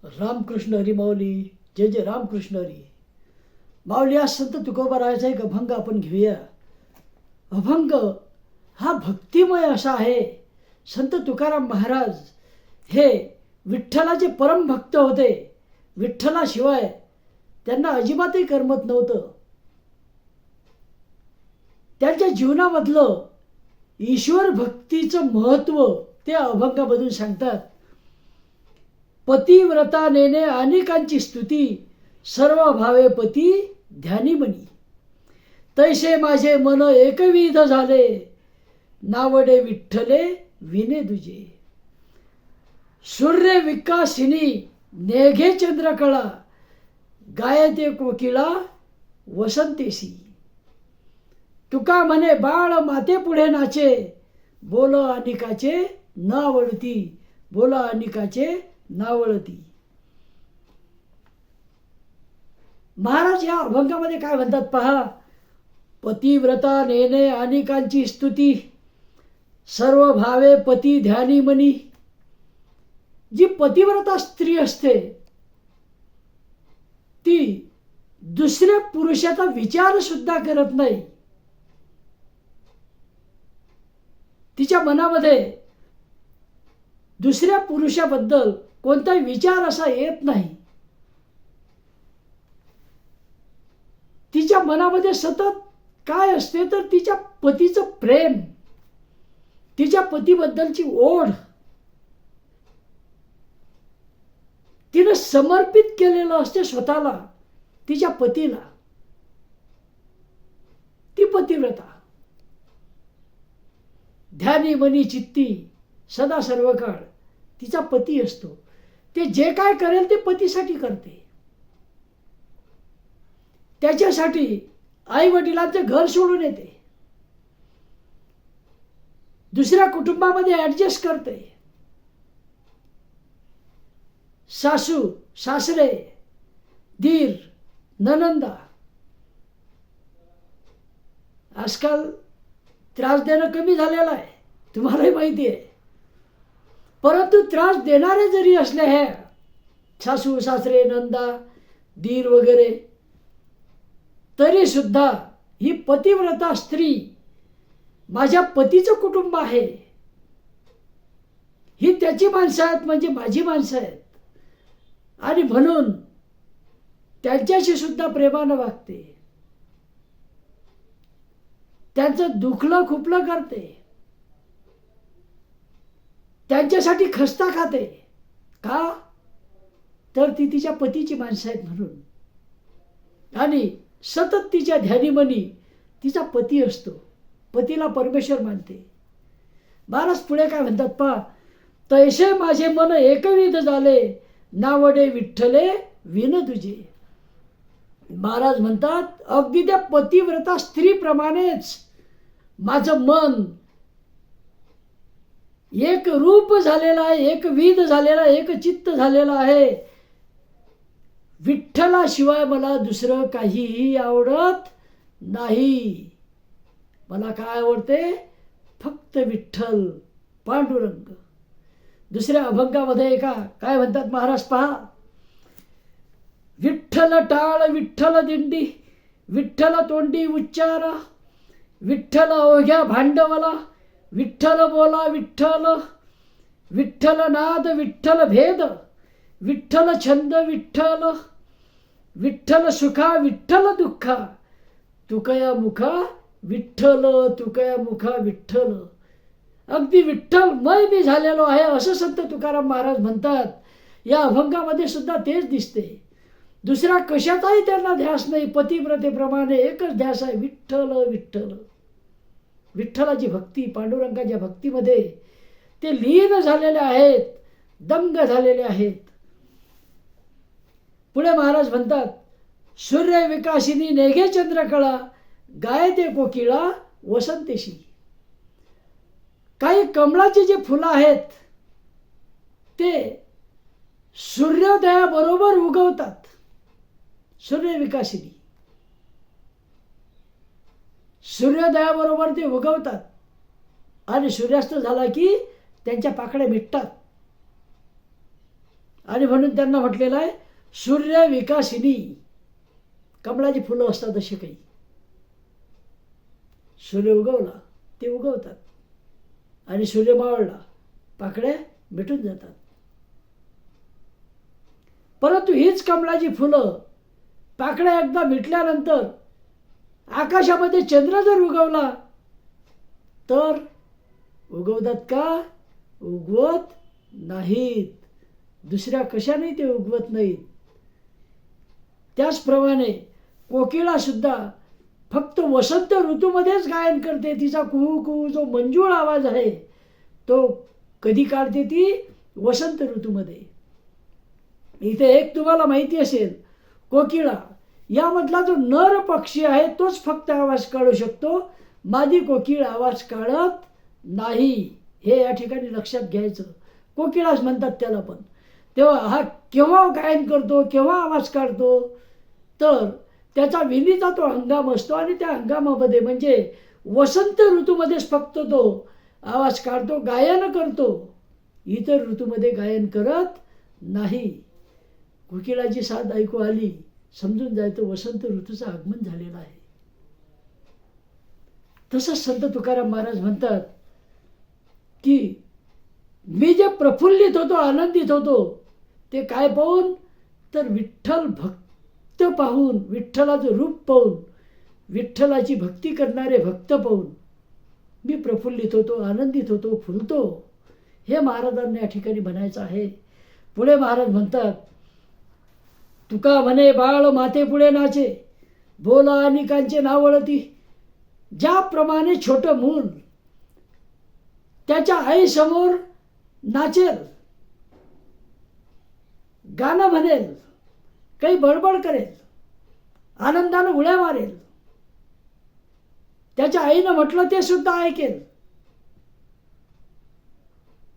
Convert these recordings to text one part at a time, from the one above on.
रामकृष्ण हरी माऊली. जय जय रामकृष्ण हरी माऊली. आज संत तुकोबारायाचा एक अभंग आपण घेऊया. अभंग हा भक्तिमय असा आहे. संत तुकाराम महाराज हे विठ्ठलाचे परम भक्त होते. विठ्ठलाशिवाय त्यांना अजिबातही करमत नव्हतं. त्यांच्या जीवनामधलं ईश्वर भक्तीचं महत्त्व ते अभंगामधून सांगतात. पतिव्रता नेने अनेकांची स्तुती, सर्व भावे पती ध्यानी मनी. तैसे माझे मन एकविध झाले, नावडे विठ्ठले विने दुजे. सूर्य विकासिनी नेघे चंद्रकळा, गायते कोकिळा वसंतेसी. तुका म्हणे बाळ माते पुढे नाचे, बोल अनिकाचे नावळती, बोल अनिकाचे नावळती. महाराज या अभंगामध्ये काय म्हणतात पहा. पतिव्रता नेने अनेकांची स्तुती, सर्व भावे पती ध्यानी मनी. जी पतिव्रता स्त्री असते ती दुसऱ्या पुरुषाचा विचार सुद्धा करत नाही. तिच्या मनामध्ये दुसऱ्या पुरुषाबद्दल कोणताही विचार असा येत नाही. तिच्या मनामध्ये सतत काय असते तर तिच्या पतीचं प्रेम, तिच्या पतीबद्दलची ओढ, तिने समर्पित केलेलं असते स्वतःला तिच्या पतीला. ती पतिव्रता. ध्यानी मनी चित्ती, सदा सर्व काळ तिचा पती असतो. ते जे काय करेल ते पतीसाठी करते. त्याच्यासाठी आई वडिलांचं घर सोडून येते, दुसऱ्या कुटुंबामध्ये ऍडजस्ट करते. सासू सासरे, दीर ननंदा आजकाल त्रास देणं कमी झालेलं आहे, तुम्हालाही माहिती आहे. परंतु त्रास देणारे जरी असले हे सासू सासरे नंदा दीर वगैरे, तरी सुद्धा ही पतिव्रता स्त्री माझ्या पतीचं कुटुंब आहे, ही त्याची माणसं आहेत म्हणजे माझी माणसं आहेत, आणि म्हणून त्यांच्याशी सुद्धा प्रेमानं वागते. त्यांचं दुखलं खुपलं करते, त्यांच्यासाठी खस्ता खाते. का तर ती तिच्या पतीची माणसं आहेत म्हणून. आणि सतत तिच्या ध्यानीमनी तिचा पती असतो, पतीला परमेश्वर मानते. महाराज पुढे काय म्हणतात पहा. तैसे माझे मन एकविध झाले, नावडे विठ्ठले विन तुझे. महाराज म्हणतात अगदी त्या पतिव्रता स्त्रीप्रमाणेच माझं मन एक रूप झालेलं आहे, एक विध झालेला, एक चित्त झालेलं आहे. विठ्ठलाशिवाय मला दुसरं काहीही आवडत नाही. मला काय आवडते? फक्त विठ्ठल पांडुरंग. दुसऱ्या अभंगामध्ये काय म्हणतात महाराज पहा. विठ्ठल टाळ विठ्ठल दिंडी, विठ्ठल तोंडी उच्चारा, विठ्ठल ओघ्या भांडवला, विठ्ठल बोला विठ्ठल, विठ्ठल नाद विठ्ठल भेद, विठ्ठल छंद विठ्ठल, विठ्ठल सुखा विठ्ठल दुःखा, तुकया मुखा विठ्ठल, तुकया मुखा विठ्ठल. अगदी विठ्ठलमय मी झालेलो आहे असं संत तुकाराम महाराज म्हणतात. या अभंगामध्ये सुद्धा तेच दिसते. दुसरा कशाचाही त्यांना ध्यास नाही. पतिव्रतेप्रमाणे एकच ध्यास आहे, विठ्ठल विठ्ठल. विठ्ठलाची भक्ती, पांडुरंगाच्या भक्तीमध्ये ते लीन झालेले आहेत, दंग झालेले आहेत. पुढे महाराज म्हणतात सूर्य विकासिनी नेघे चंद्रकळा, गायते कोकिळा वसंतेशी. काही कमळाची जी फुलं आहेत ते सूर्योदयाबरोबर उगवतात. सूर्य विकासिनी, सूर्योदयाबरोबर ते उगवतात आणि सूर्यास्त झाला की त्यांच्या पाकळ्या मिटतात. आणि म्हणून त्यांना म्हटलेलं आहे सूर्य विकासिनी. कमळाची फुलं असतात अशी काही. सूर्य उगवला ते उगवतात आणि सूर्य मावळला पाकळ्या मिटून जातात. परंतु हीच कमळाची फुलं पाकळ्या एकदा मिटल्यानंतर आकाशामध्ये चंद्र जर उगवला तर उगवतात का? उगवत नाहीत. दुसऱ्या कशाने ते उगवत नाहीत. त्याचप्रमाणे कोकिळा सुद्धा फक्त वसंत ऋतूमध्येच गायन करते. तिचा कुहू कुहू जो मंजूळ आवाज आहे तो कधी काढते ती? वसंत ऋतूमध्ये. इथे एक तुम्हाला माहिती असेल, कोकिळा यामधला जो नर पक्षी आहे तोच फक्त आवाज काढू शकतो. मादी कोकिळ आवाज काढत नाही. हे या ठिकाणी लक्षात घ्यायचं. कोकिळाच म्हणतात त्याला. पण तेव्हा हा केव्हा गायन करतो, केव्हा आवाज काढतो, तर त्याचा विणीचा तो हंगाम असतो आणि त्या हंगामामध्ये म्हणजे वसंत ऋतूमध्येच फक्त तो आवाज काढतो, गायन करतो. इतर ऋतूमध्ये गायन करत नाही. कोकिळाची साथ ऐकू आली, समजून जायचं वसंत ऋतूचं आगमन झालेलं आहे. तसंच संत तुकाराम महाराज म्हणतात की मी जे प्रफुल्लित होतो, आनंदित होतो ते काय पाहून? तर विठ्ठल भक्त पाहून, विठ्ठलाचं रूप पाहून, विठ्ठलाची भक्ती करणारे भक्त पाहून मी प्रफुल्लित होतो, आनंदित होतो, फुलतो. हे महाराजांना या ठिकाणी म्हणायचं आहे. पुढे महाराज म्हणतात, तुका म्हणे बाळ माते पुढे नाचे, बोला अनेकांचे नावळती. ज्याप्रमाणे छोटं मूल त्याच्या आईसमोर नाचेल, गाणं म्हणेल, काही बडबड करेल, आनंदानं उड्या मारेल, त्याच्या आईनं म्हटलं ते सुद्धा ऐकेल.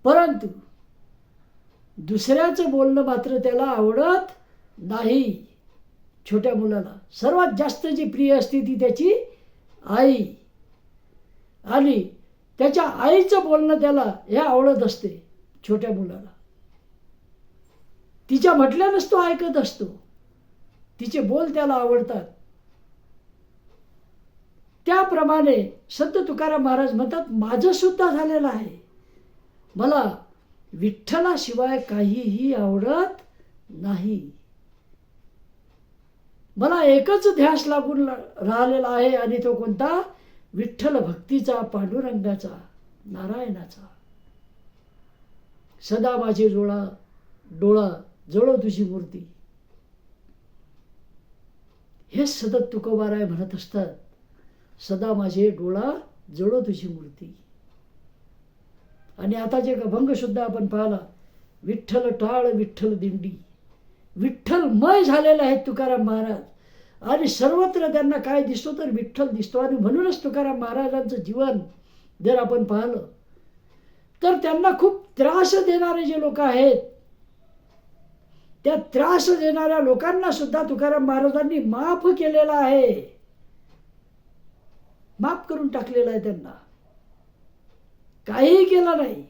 परंतु दुसऱ्याचं बोलणं मात्र त्याला आवडत नाही. छोट्या मुलाला सर्वात जास्त जी प्रिय असते ती त्याची आई, आणि त्याच्या आईचं बोलणं त्याला हे आवडत असते. छोट्या मुलाला तिच्या म्हटल्यानंच तो ऐकत असतो. तिचे बोल त्याला आवडतात. त्याप्रमाणे संत तुकाराम महाराज म्हणतात, माझं सुद्धा झालेलं आहे. मला विठ्ठलाशिवाय काहीही आवडत नाही. मला एकच ध्यास लागून राहिलेला आहे आणि तो कोणता? विठ्ठल भक्तीचा, पांडुरंगाचा, नारायणाचा. सदा माझे डोळा जळो तुझी मूर्ती. हे सतत तुकोबाराय म्हणत असतात, सदा माझे डोळा जळो तुझी मूर्ती. आणि आता जे अभंग सुद्धा आपण पाहिला, विठ्ठल टाळ विठ्ठल दिंडी, विठ्ठलमय झालेले आहेत तुकाराम महाराज. आणि सर्वत्र त्यांना काय दिसतो? तर विठ्ठल दिसतो. आणि म्हणूनच तुकाराम महाराजांचं जीवन जर आपण पाहिलं तर त्यांना खूप त्रास देणारे जे लोक आहेत, त्या त्रास देणाऱ्या लोकांना सुद्धा तुकाराम महाराजांनी माफ केलेला आहे. माफ करून टाकलेलं आहे त्यांना. काहीही केलं नाही.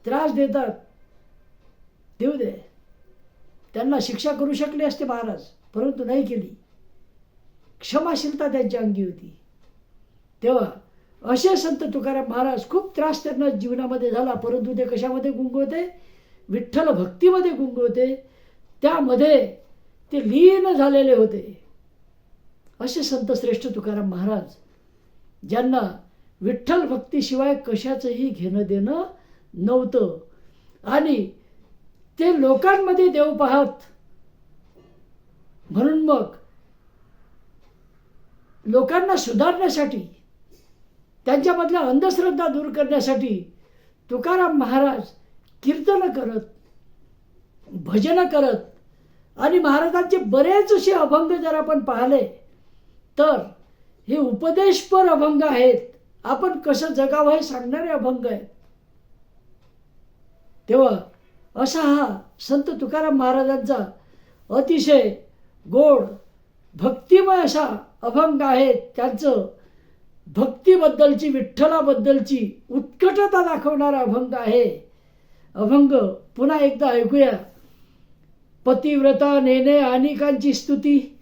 त्रास देतात, देऊ दे. त्यांना शिक्षा करू शकले असते महाराज, परंतु नाही केली. क्षमाशीलता त्यांच्या अंगी होती. तेव्हा असे संत तुकाराम महाराज, खूप त्रास त्यांना जीवनामध्ये झाला, परंतु ते कशामध्ये गुंगवते? विठ्ठल भक्तीमध्ये गुंगवते. त्यामध्ये ते लीन झालेले होते. असे संत श्रेष्ठ तुकाराम महाराज, ज्यांना विठ्ठल भक्तीशिवाय कशाचंही घेणं देणं नव्हतं. आणि ते लोकांमध्ये देव पाहत. म्हणून मग लोकांना सुधारण्यासाठी, त्यांच्यामधल्या अंधश्रद्धा दूर करण्यासाठी तुकाराम महाराज कीर्तन करत, भजन करत, आणि महाराजांचे बरेच असे अभंग जर आपण पाहिले तर हे उपदेशपर अभंग आहेत. आपण कसं जगावं हे सांगणारे अभंग आहेत. तेव्हा असा हा संत तुकाराम महाराजांचा अतिशय गोड भक्तिमय असा अभंग आहे. त्यांचं भक्तीबद्दलची, विठ्ठलाबद्दलची उत्कटता दाखवणारा अभंग आहे. अभंग पुन्हा एकदा ऐकूया. पतिव्रता नेने अनेकांची स्तुती,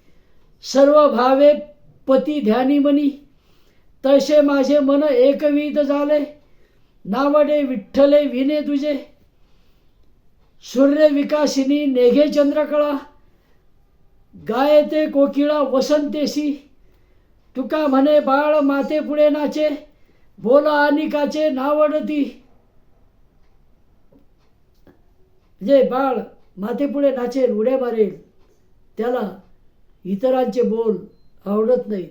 सर्व भावे पती ध्यानी मनी. तसे माझे मन एकविध झाले, नावडे विठ्ठले विने तुझे. सूर्य विकासिनी नेघे चंद्रकळा, गायते कोकिळा वसंतेसी. तुका म्हणे बाळ माते पुढे नाचे, बोला अनिकाचे नावडती. जे बाळ मातेपुढे नाचेल, उड्या मारेल, त्याला इतरांचे बोल आवडत नाही.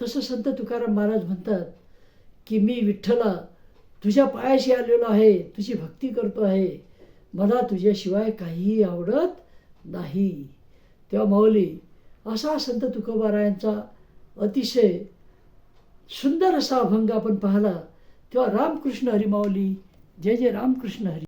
तसं संत तुकाराम महाराज म्हणतात की मी विठ्ठला तुझ्या पायाशी आलेलो आहे, तुझी भक्ती करतो आहे, मला तुझ्याशिवाय काहीही आवडत नाही. तेव्हा माऊली असा संत तुकोबारायांचा अतिशय सुंदर असा अभंग आपण पाहिला. तेव्हा रामकृष्ण हरी माऊली. जय जय रामकृष्ण हरी.